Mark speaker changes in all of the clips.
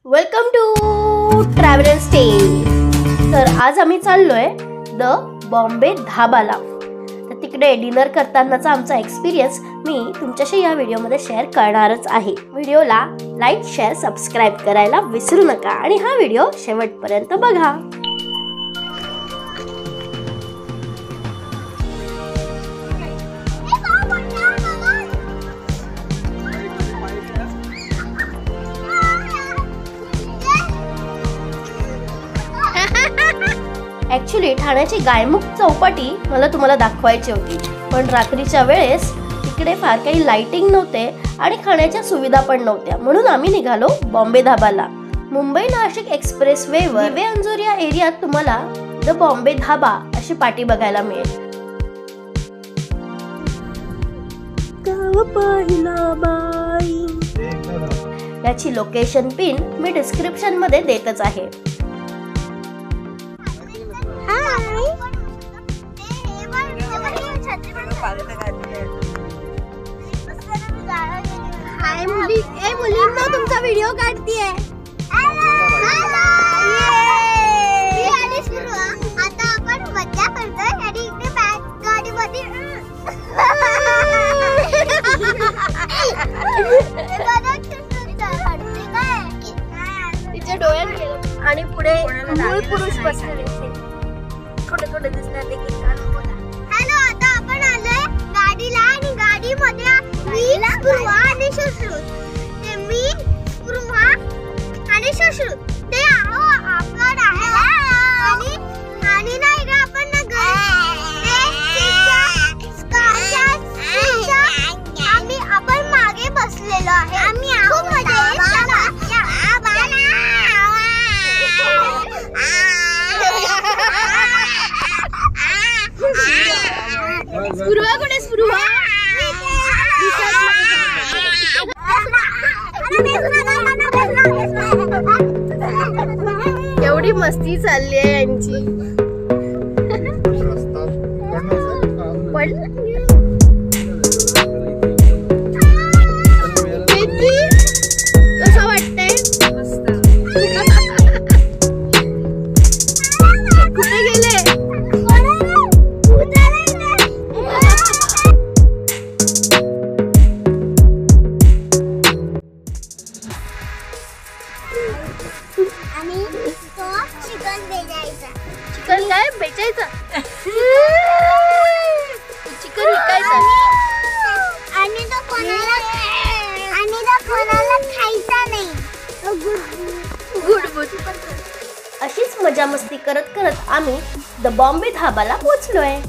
Speaker 1: Welcome to travel and stay. तर आज आम्ही चाललोय द बॉम्बे धाबाला। तर तिकडे डिनर करतानाचा आमचा एक्सपिरियन्स मी तुमच्याशी या व्हिडिओमध्ये शेअर करणारच आहे। व्हिडिओला लाईक, शेअर, सबस्क्राईब करायला विसरू नका आणि हा व्हिडिओ शेवटपर्यंत बघा। ॲक्च्युली ठाण्याची गायमुख चौपाटी मला तुम्हाला दाखवायची होती, पण रात्रीच्या वेळेस इकडे फार काही लाइटिंग नव्हते आणि खाण्याच्या सुविधा पण नव्हत्या, म्हणून आम्ही निघालो बॉम्बे धाबाला। मुंबई नाशिक एक्सप्रेस वेवर दिवे अंजुरिया एरियात तुम्हाला द बॉम्बे धाबा अशी पाटी बघायला मिळेल। याची लोकेशन पिन मी डिस्क्रिप्शन मध्ये देतच आहे। हाय मुलींना तुमचा व्हिडिओ काढतीये।
Speaker 2: आता आपण मज्जा करतोय आणि इकडे बॅक गाडीमध्ये
Speaker 1: तिच्या डोळ्यात गेलं आणि पुढे मूळ पुरुष बसलेले थोडे थोडे दिसणार देखील।
Speaker 2: हॅलो, आता आपण आलोय गाडीला आणि गाडीमध्ये मी स्पृहा आणि सुश्रुत। ते मी स्पृहा आणि सुश्रुत ते आपण आहे आणि नाही का आपण ना आम्ही आपण मागे बसलेलो आहे। आम्ही खूप मजा
Speaker 1: स्पृहा कुठे? स्पृहा एवढी मस्ती चालली आहे यांची। कसं वाटतंय? कुठे गेले? चिकन काय बेचायचं? चिकन विकायचं
Speaker 2: आणि तो कोणाला खायचा नाही।
Speaker 1: गुड। अशीच मजा मस्ती करत करत आम्ही द बॉम्बे धाबाला पोहोचलोय।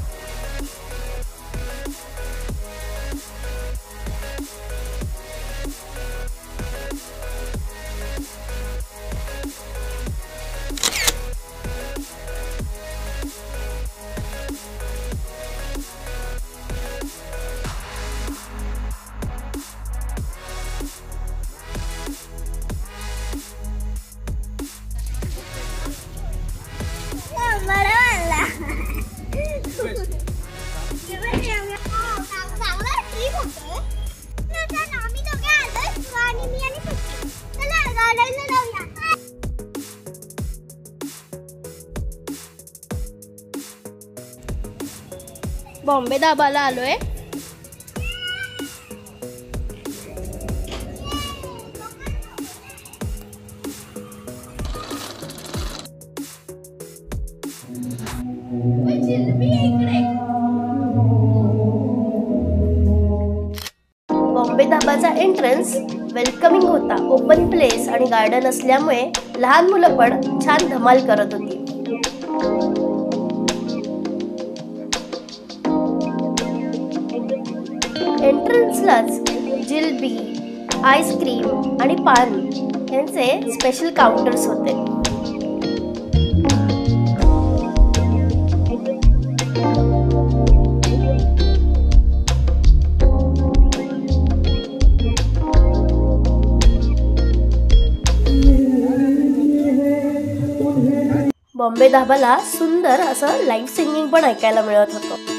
Speaker 1: बॉम्बे धाबाला आलोय। बॉम्बे धाबाचा एंट्रन्स वेलकमिंग होता। ओपन प्लेस आणि गार्डन असल्यामुळे लहान मुलं पण छान धमाल करत होती। एंट्रन्सलाच जिलबी, आईस्क्रीम आणि पान यांचे स्पेशल काउंटर्स होते। बॉम्बे धाबाला सुंदर असं लाईव्ह सिंगिंग पण ऐकायला मिळत होतं।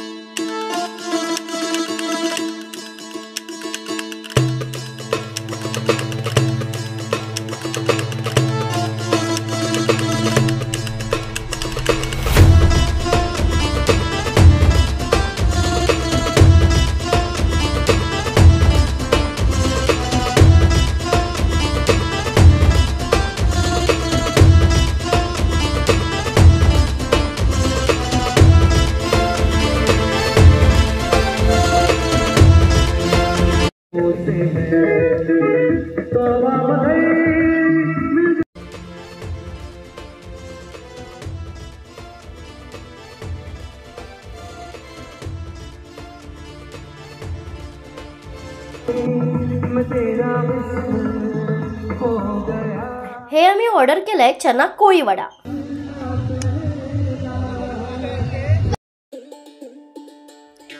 Speaker 1: हे आम्ही ऑर्डर केलंय चना कोळी वडा.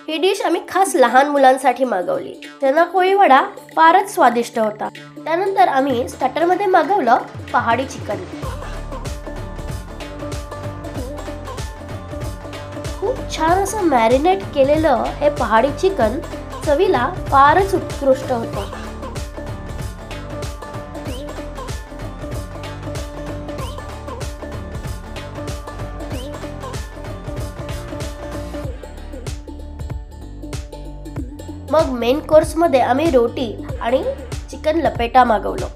Speaker 1: ही डिश आम्ही खास लहान मुलांसाठी मागवली. चना कोळी वडा फारच स्वादिष्ट होता. त्यानंतर आम्ही स्टार्टर मध्ये मागवलं पहाडी चिकन. खूप छान असं मॅरिनेट केलेलं हे पहाडी चिकन चवीला फारच उत्कृष्ट होतं. मग मेन कोर्स मध्ये आम्ही रोटी आणि चिकन लपेटा मागवलं.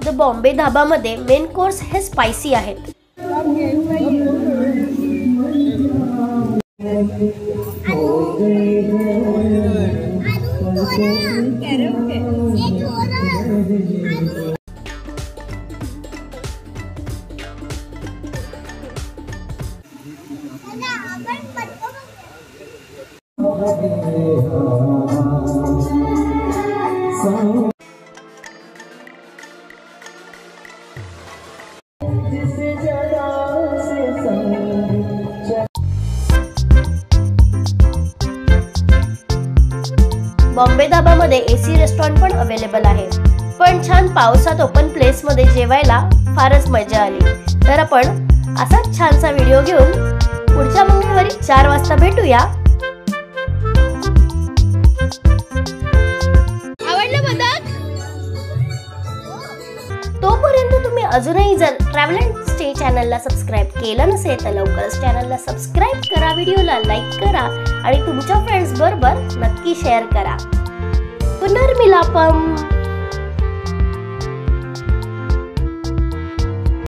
Speaker 1: द बॉम्बे धाबामध्ये मेन कोर्स हे स्पायसी आहेत. बॉम्बे धाबामध्ये एसी रेस्टॉरंट पण अवेलेबल आहे. पण छान पावसात ओपन प्लेस मध्ये जेवायला फारच मजा आली. तर आपण असाच छानसा व्हिडिओ घेऊन पुढच्या मंगळवारी 4 वाजता भेटूया. आवडलं बदक? तोपर्यंत तुम्ही अजूनही जर ट्रॅव्हल अँड स्टे चॅनलला सबस्क्राईब केलं नसेल तर लवकरच चॅनलला सबस्क्राईब करा, व्हिडिओला लाईक करा आणि तुमच्या फ्रेंड्स बरोबर नक्की शेअर करा. पुनर्मिलापम.